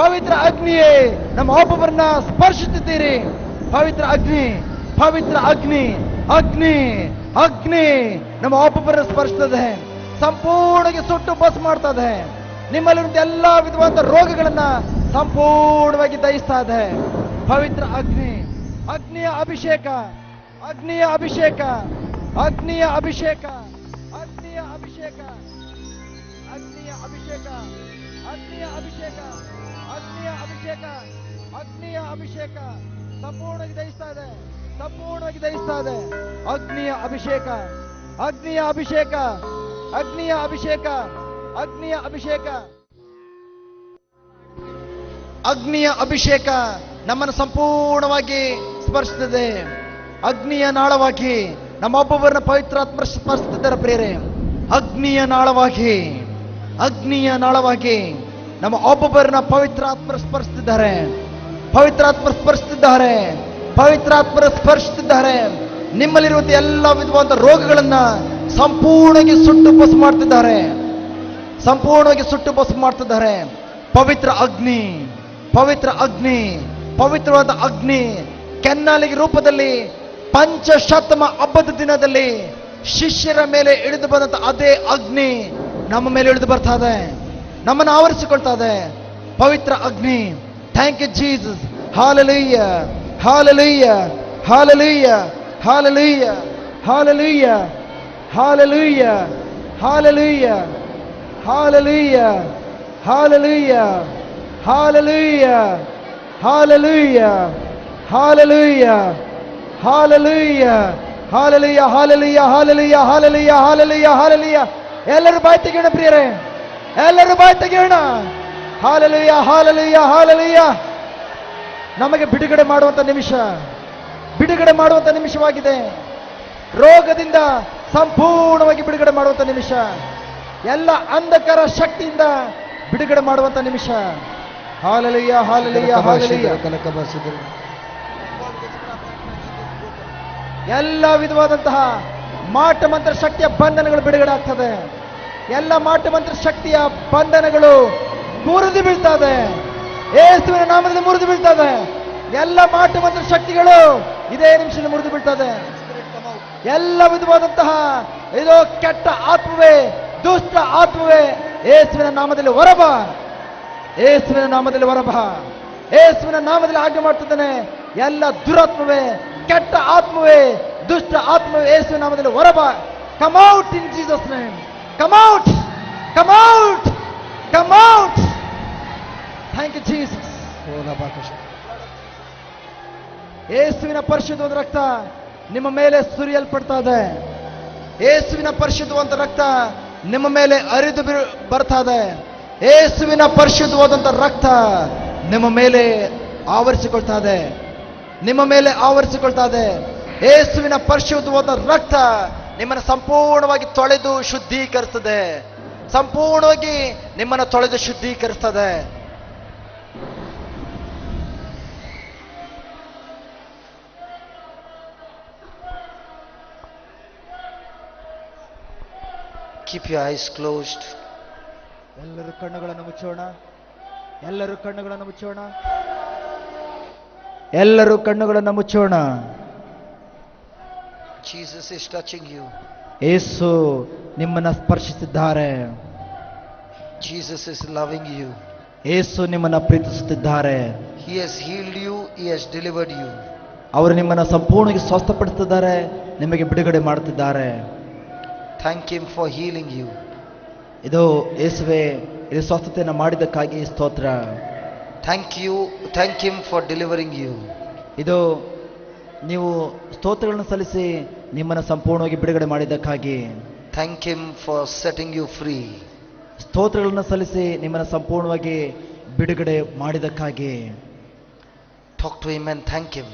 ಪವಿತ್ರ ಅಗ್ನಿಯೇ ನಮ್ಮ ಒಬ್ಬೊಬ್ಬರನ್ನ ಸ್ಪರ್ಶಿಸುತ್ತೀರಿ. ಪವಿತ್ರ ಅಗ್ನಿ, ಪವಿತ್ರ ಅಗ್ನಿ, ಅಗ್ನಿ, ಅಗ್ನಿ ನಮ್ಮ ಒಬ್ಬೊಬ್ಬರನ್ನ ಸ್ಪರ್ಶಿಸ್ತದೆ, ಸಂಪೂರ್ಣವಾಗಿ ಸುಟ್ಟು ಬಸ್ ಮಾಡ್ತದೆ. ನಿಮ್ಮಲ್ಲಿರುವಂತ ಎಲ್ಲಾ ವಿಧವಾದ ರೋಗಗಳನ್ನ ಸಂಪೂರ್ಣವಾಗಿ ದಹಿಸ್ತಾ ಇದೆ. ಪವಿತ್ರ ಅಗ್ನಿ, ಅಗ್ನಿಯ ಅಭಿಷೇಕ, ಅಗ್ನಿಯ ಅಭಿಷೇಕ, ಅಗ್ನಿಯ ಅಭಿಷೇಕ, ಅಗ್ನಿಯ ಅಭಿಷೇಕ, ಅಗ್ನಿಯ ಅಭಿಷೇಕ, ಅಗ್ನಿಯ ಅಭಿಷೇಕ, ಅಗ್ನಿಯ ಅಭಿಷೇಕ, ಅಗ್ನಿಯ ಅಭಿಷೇಕ ಸಂಪೂರ್ಣವಾಗಿ ದಹಿಸ್ತಾ ಇದೆ, ಸಂಪೂರ್ಣವಾಗಿ ದಹಿಸ್ತಾ ಇದೆ. ಅಗ್ನಿಯ ಅಭಿಷೇಕ, ಅಗ್ನಿಯ ಅಭಿಷೇಕ, ಅಗ್ನಿಯ ಅಭಿಷೇಕ, ಅಗ್ನಿಯ ಅಭಿಷೇಕ, ಅಗ್ನಿಯ ಅಭಿಷೇಕ ನಮ್ಮನ್ನು ಸಂಪೂರ್ಣವಾಗಿ ಸ್ಪರ್ಶಿಸಿದೆ. ಅಗ್ನಿಯ ನಾಳವಾಗಿ ನಮ್ಮೊಬ್ಬೊಬ್ಬರನ್ನ ಪವಿತ್ರಾತ್ಮ ಸ್ಪರ್ಶಿಸಿದ್ದಾರೆ ಪ್ರೇರೆ. ಅಗ್ನಿಯ ನಾಳವಾಗಿ, ಅಗ್ನಿಯ ನಾಳವಾಗಿ ನಮ್ಮ ಒಬ್ಬೊಬ್ಬರನ್ನ ಪವಿತ್ರಾತ್ಮ ಸ್ಪರ್ಶಿಸಿದ್ದಾರೆ, ಪವಿತ್ರಾತ್ಮ ಸ್ಪರ್ಶಿಸಿದ್ದಾರೆ, ಪವಿತ್ರಾತ್ಮರ ಸ್ಪರ್ಶಿಸಿದ್ದಾರೆ. ನಿಮ್ಮಲ್ಲಿರುವಂತಹ ಎಲ್ಲ ವಿಧವಾದ ರೋಗಗಳನ್ನ ಸಂಪೂರ್ಣವಾಗಿ ಸುಟ್ಟು ಬಸ್ ಮಾಡ್ತಿದ್ದಾರೆ, ಸಂಪೂರ್ಣವಾಗಿ ಸುಟ್ಟು ಬಸ್ ಮಾಡ್ತಿದ್ದಾರೆ. ಪವಿತ್ರ ಅಗ್ನಿ, ಪವಿತ್ರ ಅಗ್ನಿ, ಪವಿತ್ರವಾದ ಅಗ್ನಿ ಕೆನ್ನಾಲಿಗೆ ರೂಪದಲ್ಲಿ ಪಂಚಶತಮ ಹಬ್ಬದ ದಿನದಲ್ಲಿ ಶಿಷ್ಯರ ಮೇಲೆ ಇಳಿದು ಬಂದಂತ ಅದೇ ಅಗ್ನಿ ನಮ್ಮ ಮೇಲೆ ಇಳಿದು ಬರ್ತಾ ಇದೆ, ನಮ್ಮನ್ನು ಆವರಿಸಿಕೊಳ್ತಾ ಇದೆ. ಪವಿತ್ರ ಅಗ್ನಿ. Thank you Jesus. Hallelujah, hallelujah, hallelujah, hallelujah, hallelujah, hallelujah, hallelujah, hallelujah, hallelujah, hallelujah, hallelujah, hallelujah, hallelujah, hallelujah, hallelujah, hallelujah, hallelujah, hallelujah, hallelujah. ಎಲ್ಲರೂ ಬಾಯಿ ತೆಗೆಯೋಣ ಪ್ರಿಯರೇ, ಎಲ್ಲರೂ ಬಾಯಿ ತೆಗೆಯೋಣ. Hallelujah, hallelujah, hallelujah. ನಮಗೆ ಬಿಡುಗಡೆ ಮಾಡುವಂತ ನಿಮಿಷ, ಬಿಡುಗಡೆ ಮಾಡುವಂತ ನಿಮಿಷವಾಗಿದೆ. ರೋಗದಿಂದ ಸಂಪೂರ್ಣವಾಗಿ ಬಿಡುಗಡೆ ಮಾಡುವಂತ ನಿಮಿಷ, ಎಲ್ಲ ಅಂಧಕಾರ ಶಕ್ತಿಯಿಂದ ಬಿಡುಗಡೆ ಮಾಡುವಂತ ನಿಮಿಷ. Hallelujah, hallelujah, hallelujah. ಎಲ್ಲ ವಿಧವಾದಂತಹ ಮಾಟ ಮಂತ್ರ ಶಕ್ತಿಯ ಬಂಧನಗಳು ಬಿಡುಗಡೆ ಆಗ್ತದೆ. ಎಲ್ಲ ಮಾಟ ಮಂತ್ರ ಶಕ್ತಿಯ ಬಂಧನಗಳು ಮುರಿದು ಬೀಳ್ತದೆ, ಯೇಸುವಿನ ನಾಮದಲ್ಲಿ ಮುರಿದು ಬೀಳ್ತದೆ. ಎಲ್ಲ ಮಾಟ ಮಂತ್ರ ಶಕ್ತಿಗಳು ಇದೇ ನಿಮಿಷದಲ್ಲಿ ಮುರಿದು ಬೀಳ್ತದೆ. ಎಲ್ಲ ವಿಧವಾದಂತಹ ಇದು ಕೆಟ್ಟ ಆತ್ಮವೇ, ದುಷ್ಟ ಆತ್ಮವೇ, ಯೇಸುವಿನ ನಾಮದಲ್ಲಿ ಹೊರಬ, ಯೇಸುವಿನ ನಾಮದಲ್ಲಿ ಹೊರಬ, ಯೇಸುವಿನ ನಾಮದಲ್ಲಿ ಆಜ್ಞೆ ಮಾಡ್ತಿದ್ದಾನೆ. ಎಲ್ಲ ದುರಾತ್ಮವೇ, ಕೆಟ್ಟ ಆತ್ಮವೇ, ದುಷ್ಟ ಆತ್ಮವೇ, ಯೇಸುವಿನ ನಾಮದಲ್ಲಿ ಹೊರಬ. Come out in Jesus name. Come out, come out, come out. Thank you Jesus. ಯೇಸುವಿನ ಪರಿಶುದ್ಧವಾದ ರಕ್ತ ನಿಮ್ಮ ಮೇಲೆ ಸುರಿಯಲ್ಪಡ್ತಾ ಇದೆ. ಯೇಸುವಿನ ಪರಿಶುದ್ಧವಾದ ರಕ್ತ ನಿಮ್ಮ ಮೇಲೆ ಹರಿದು ಬರ್ತಾ ಇದೆ. ಯೇಸುವಿನ ಪರಿಶುದ್ಧವಾದಂತ ರಕ್ತ ನಿಮ್ಮ ಮೇಲೆ ಆವರಿಸಿಕೊಳ್ತಾ ಇದೆ, ನಿಮ್ಮ ಮೇಲೆ ಆವರಿಸಿಕೊಳ್ತಾ ಇದೆ. ಯೇಸುವಿನ ಪರಿಶುದ್ಧವಾದ ರಕ್ತ ನಿಮ್ಮನ್ನು ಸಂಪೂರ್ಣವಾಗಿ ತೊಳೆದು ಶುದ್ಧೀಕರಿಸ್ತದೆ, ಸಂಪೂರ್ಣವಾಗಿ ನಿಮ್ಮನ್ನು ತೊಳೆದು ಶುದ್ಧೀಕರಿಸ್ತದೆ. Keep your eyes closed. ಎಲ್ಲರೂ ಕಣ್ಣುಗಳನ್ನು ಮುಚ್ಚೋಣ, ಎಲ್ಲರೂ ಕಣ್ಣುಗಳನ್ನು ಮುಚ್ಚೋಣ, ಎಲ್ಲರೂ ಕಣ್ಣುಗಳನ್ನು ಮುಚ್ಚೋಣ. Jesus is touching you. ಯೇಸು ನಿಮ್ಮನ್ನು ಸ್ಪರ್ಶಿಸಿದ್ದಾರೆ. Jesus is loving you. ಯೇಸು ನಿಮ್ಮನ್ನು ಪ್ರೀತಿಸುತ್ತಿದ್ದಾರೆ. He has healed you. He has delivered you. ಅವರು ನಿಮ್ಮನ್ನು ಸಂಪೂರ್ಣವಾಗಿ ಸ್ವಸ್ಥಪಡಿಸುತ್ತಿದ್ದಾರೆ, ನಿಮಗೆ ಬಿಡುಗಡೆ ಮಾಡುತ್ತಿದ್ದಾರೆ. Thank him for healing you. ಇದು ಯೇಸುವೇ, ಇದು ಸ್ವಸ್ಥತೆಯನ್ನು ಮಾಡಿದ್ದಕ್ಕಾಗಿ ಸ್ತೋತ್ರ. Thank him for delivering you. ಇದು ನೀವು ಸ್ತೋತ್ರಗಳನ್ನು ಸಲ್ಲಿಸಿ ನಿಮ್ಮನ್ನು ಸಂಪೂರ್ಣವಾಗಿ ಬಿಡುಗಡೆ ಮಾಡಿದ್ದಕ್ಕಾಗಿ. Thank him for setting you free. ಸ್ತೋತ್ರಗಳನ್ನು ಸಲ್ಲಿಸಿ ನಿಮ್ಮನ್ನು ಸಂಪೂರ್ಣವಾಗಿ ಬಿಡುಗಡೆ ಮಾಡಿದ್ದಕ್ಕಾಗಿ. Talk to him and thank him.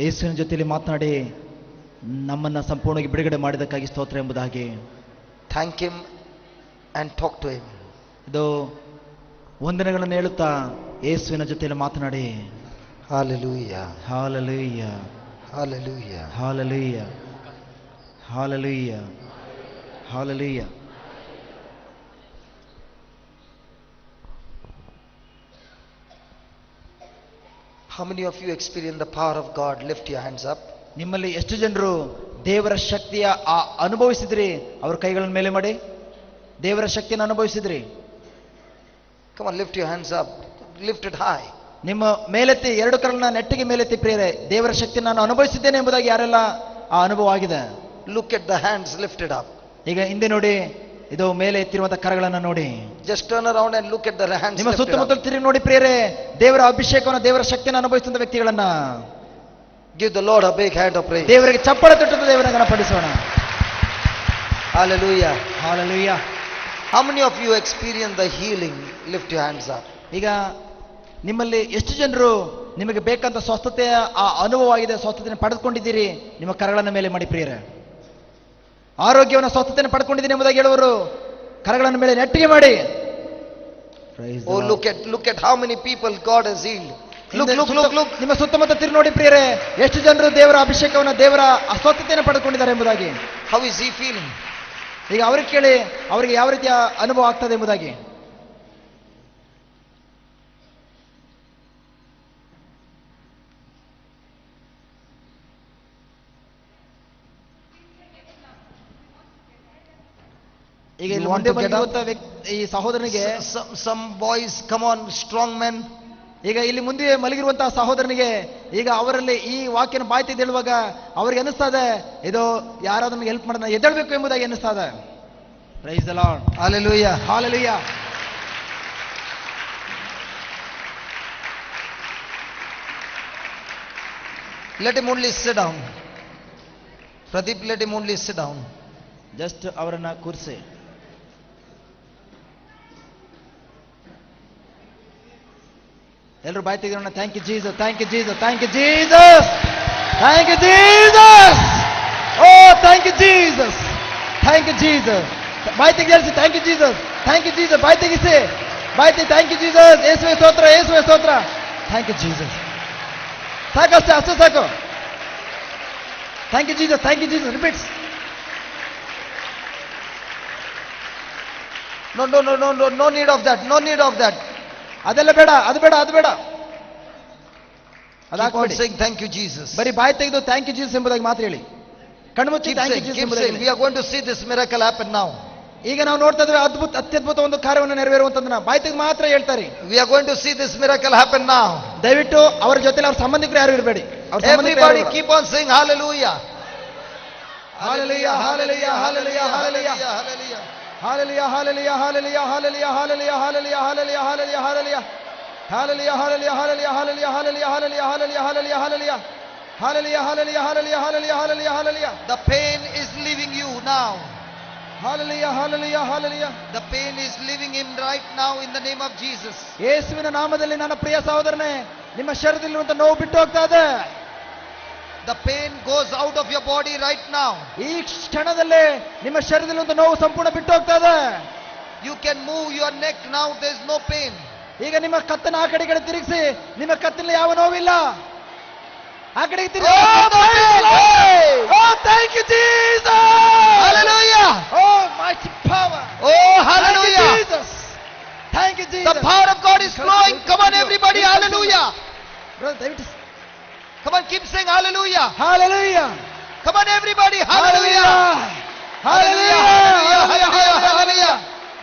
ಯೇಸುವಿನ ಜೊತೆಯಲ್ಲಿ ಮಾತನಾಡಿ ನಮ್ಮನ್ನು ಸಂಪೂರ್ಣವಾಗಿ ಬಿಡುಗಡೆ ಮಾಡಿದ್ದಕ್ಕಾಗಿ ಸ್ತೋತ್ರ ಎಂಬುದಾಗಿ. Thank him and talk to him. ಇದು ವಂದನೆಗಳನ್ನು ಹೇಳುತ್ತಾ ಯೇಸುವಿನ ಜೊತೆಯಲ್ಲಿ ಮಾತನಾಡಿ. Hallelujah. Hallelujah. Hallelujah. Hallelujah. Hallelujah. Hallelujah. How many of you experience the power of God? Lift your hands up. ನಿಮ್ಮಲ್ಲಿ ಎಷ್ಟು ಜನರು ದೇವರ ಶಕ್ತಿಯ ಅನುಭವಿಸಿದ್ರಿ? ಅವ್ರ ಕೈಗಳನ್ನ ಮೇಲೆ ಮಾಡಿ. ದೇವರ ಶಕ್ತಿಯನ್ನು ಅನುಭವಿಸಿದ್ರಿ? Come on, lift your hands up. Lift it high. ನಿಮ್ಮ ಮೇಲೆತ್ತಿ, ಎರಡು ಕರಳನ್ನ ನೆಟ್ಟಿಗೆ ಮೇಲೆತ್ತಿ ಪ್ರಿಯರೇ. ದೇವರ ಶಕ್ತಿ ನಾನು ಅನುಭವಿಸಿದ್ದೇನೆ ಎಂಬುದಾಗಿ ಯಾರೆಲ್ಲ ಆ ಅನುಭವ ಆಗಿದೆ? Look at the hands lifted up. ಈಗ ಹಿಂದೆ ನೋಡಿ, ಇದು ಮೇಲೆ ಎತ್ತಿರುವಂತಹ ಕರಗಳನ್ನ ನೋಡಿ. Just turn around and look at the hands ನಿಮ್ಮ lifted ಸುತ್ತಮುತ್ತಲು up. ತಿರುಗಿ ನೋಡಿ ಪ್ರಿಯರೇ, ದೇವರ ಅಭಿಷೇಕವನ್ನು, ದೇವರ ಶಕ್ತಿಯನ್ನು ಅನುಭವಿಸುವಂತ ವ್ಯಕ್ತಿಗಳನ್ನ. Give the Lord a big hand of praise. ದೇವರಿಗೆ ಚಪ್ಪಳ ತಟ್ಟುತ್ತ ದೇವರನ್ನ ಗಣಪಡಿಸೋಣ. Hallelujah. Hallelujah. How many of you experience the healing? Lift your hands up. ಈಗ ನಿಮ್ಮಲ್ಲಿ ಎಷ್ಟು ಜನರು ನಿಮಗೆ ಬೇಕಂತ ಸ್ವಸ್ಥತೆಯ ಆ ಅನುಭವ ಆಗಿದೆ, ಸ್ವಸ್ಥತೆಯನ್ನು ಪಡೆದುಕೊಂಡಿದ್ದೀರಿ? ನಿಮ್ಮ ಕರಗಳನ್ನ ಮೇಲೆ ಮಾಡಿ ಪ್ರಿಯರೇ. ಆರೋಗ್ಯವನ್ನು, ಸ್ವಸ್ಥತೆಯನ್ನು ಪಡೆದುಕೊಂಡಿದ್ದೀನಿ ಎಂಬುದಾಗಿ ಹೇಳುವರು ಕರಗಳನ್ನ ಮೇಲೆ ನೆಟ್ಟಿಗೆ ಮಾಡಿ. Oh, look at how many people God has healed. Look. ನಿಮ್ಮ ಸುತ್ತಮುತ್ತ ತಿರುಗಿ ನೋಡಿ ಪ್ರಿಯರೇ, ಎಷ್ಟು ಜನರು ದೇವರ ಅಭಿಷೇಕವನ್ನು, ದೇವರ ಸ್ವಸ್ಥತೆಯನ್ನು ಪಡೆದುಕೊಂಡಿದ್ದಾರೆ ಎಂಬುದಾಗಿ. How is he feeling? ಈಗ ಅವ್ರಿಗೆ ಕೇಳಿ, ಅವರಿಗೆ ಯಾವ ರೀತಿಯ ಅನುಭವ ಆಗ್ತದೆ ಎಂಬುದಾಗಿ. ಈಗ ಇಲ್ಲಿ ಮುಂದೆ ಬಂದಿರುವಂತ ಈ ಸಹೋದರನಿಗೆ, Some boys, come on, strong men. ಈಗ ಇಲ್ಲಿ ಮುಂದೆ ಮಲಗಿರುವಂತಹ ಸಹೋದರನಿಗೆ ಈಗ ಅವರಲ್ಲಿ ಈ ವಾಕ್ಯನ ಬಾಯಿ ತೆಗೆದು ಹೇಳುವಾಗ ಅವರಿಗೆ ಅನಿಸ್ತಾ ಇದೆ, ಇದು ಯಾರಾದ್ರೂ ನಮಗೆ ಹೆಲ್ಪ್ ಮಾಡೋಣ, ಎದ್ದೇಳಬೇಕು ಎಂಬುದಾಗಿ ಅನಿಸ್ತಾ ಇದೆ. Price the lord. Hallelujah. Hallelujah. Let him only sit down. Pradeep, let him only sit down. Just ಅವರನ್ನ ಕೂರಿಸಿ. ಎಲ್ಲರೂ ಬಾಯಿ ತೆಗೆಯೋಣ. Thank you Jesus, thank you Jesus, thank you Jesus, thank you Jesus. Oh thank you Jesus, thank you Jesus. ಬಾಯಿ ತೆಗೆಸಿ. Thank you Jesus, thank you Jesus. ಬಾಯಿ ತೆಗಿಸಿ, ಬಾಯಿ ತೆಗಿ. Thank you Jesus. ಯೇಸುವೇ ಸ್ತೋತ್ರ, ಯೇಸುವೇ ಸ್ತೋತ್ರ. Thank you Jesus. ಸಾಕಷ್ಟೇ, ಅಷ್ಟೇ ಸಾಕು. Thank you Jesus, thank you Jesus. Repeats. No need of that. No need of that. ಅದೆಲ್ಲ ಬೇಡ, ಅದು ಬೇಡ, ಅದು ಬೇಡ. Keep on ಅದಾಗ್ಬೇಡಿ. saying thank you, Jesus. ಬರೀ ಬಾಯಿ ತೆಗೆದು ಥ್ಯಾಂಕ್ ಯು ಜೀಸಸ್ ಎಂಬುದಾಗಿ ಮಾತ್ರ ಹೇಳಿ. ಕಣ್ಮುಚ್ಚಿ Keep thank you saying, Jesus keep saying. ಎಂಬುದಾಗಿ. We are going to see this miracle happen now. ಈಗ ನಾವು ನೋಡ್ತಾ ಇದ್ರೆ ಅತ್ಯದ್ಭುತ ಒಂದು ಕಾರ್ಯವನ್ನು ನೆರವೇರುವಂತದನ್ನ ಬಾಯಿ ತೆಗೆದು ಮಾತ್ರ ಹೇಳ್ತಾರೆ. We are going to see this miracle happen now. ದಯವಿಟ್ಟು ಅವರ ಜೊತೆಲಿ ಅವ್ರ ಸಂಬಂಧಿಕರು ಯಾರು ಇರಬೇಡಿ. Everybody keep on saying hallelujah. Hallelujah, hallelujah, hallelujah, hallelujah. Hallelujah. Hallelujah, hallelujah, hallelujah, hallelujah, hallelujah, hallelujah, hallelujah, hallelujah, hallelujah. Hallelujah, hallelujah, hallelujah, hallelujah, hallelujah, hallelujah, hallelujah, hallelujah, hallelujah. Hallelujah, hallelujah, hallelujah, hallelujah, hallelujah, hallelujah. The pain is leaving you now. Hallelujah, hallelujah, hallelujah. The pain is leaving him right now in the name of Jesus. ಯೇಸುವಿನ ನಾಮದಲ್ಲಿ ನನ್ನ ಪ್ರಿಯ ಸಹೋದರನೇ, ನಿಮ್ಮ ಶರೀರದಲ್ಲಿರುವಂತ ನೋವು ಬಿಟ್ಟು ಹೋಗ್ತಾ ಇದೆ. The pain goes out of your body right now. ಈ ಕ್ಷಣದಲ್ಲಿ ನಿಮ್ಮ ಶರೀರದಲ್ಲಿರುವಂತ ನೋವು ಸಂಪೂರ್ಣ ಬಿಟ್ಟು ಹೋಗ್ತಾ ಇದೆ. You can move your neck now, there is no pain. ಈಗ ನಿಮ್ಮ ಕತ್ತನ್ನ ಆ ಕಡೆ ತಿರುಗಿಸಿ, ನಿಮ್ಮ ಕತ್ತಿನಲ್ಲಿ ಯಾವ ನೋವಿಲ್ಲ. ಆ ಕಡೆಗೆ ತಿರುಗಿ. Oh, thank you, Jesus. Hallelujah. Oh, mighty power. Oh, hallelujah. Thank you, Jesus. Thank you, Jesus. The power of God is flowing. Come on, everybody. Hallelujah. Brother, ದಯವಿಟ್ಟು. Come on, keep saying hallelujah. Hallelujah. Come on, everybody. Hallelujah. Hallelujah. Hallelujah. Hallelujah.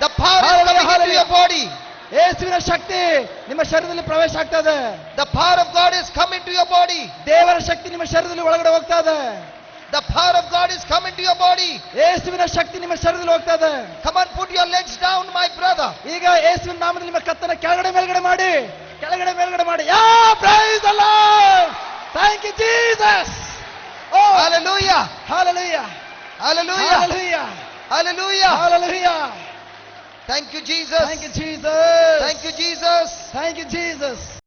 The power is coming into your body. ಯೇಸುವಿನ ಶಕ್ತಿ ನಿಮ್ಮ ಶರೀರದಲ್ಲಿ ಪ್ರವೇಶ ಆಗ್ತಾ ಇದೆ. The power of God is coming to your body. ದೇವರ ಶಕ್ತಿ ನಿಮ್ಮ ಶರೀರದಲ್ಲಿ ಒಳಗಡೆ ಹೋಗ್ತಾ ಇದೆ. The power of God is coming to your body. ಯೇಸುವಿನ ಶಕ್ತಿ ನಿಮ್ಮ ಶರೀರದಲ್ಲಿ ಹೋಗ್ತಾ ಇದೆ. Come on, put your legs down, my brother. ಈಗ ಯೇಸುವಿನ ನಾಮದಲ್ಲಿ ನಿಮ್ಮ ಕತ್ತನ್ನ ಕೆಳಗಡೆ ಮೇಲ್ಗಡೆ ಮಾಡಿ, ಕೆಳಗಡೆ ಮೇಲ್ಗಡೆ ಮಾಡಿ. Praise the Lord. Thank you, Jesus. Oh, Hallelujah. hallelujah. Hallelujah. Hallelujah. Hallelujah. Hallelujah. Thank you, Jesus. Thank you, Jesus. Thank you, Jesus. Thank you, Jesus.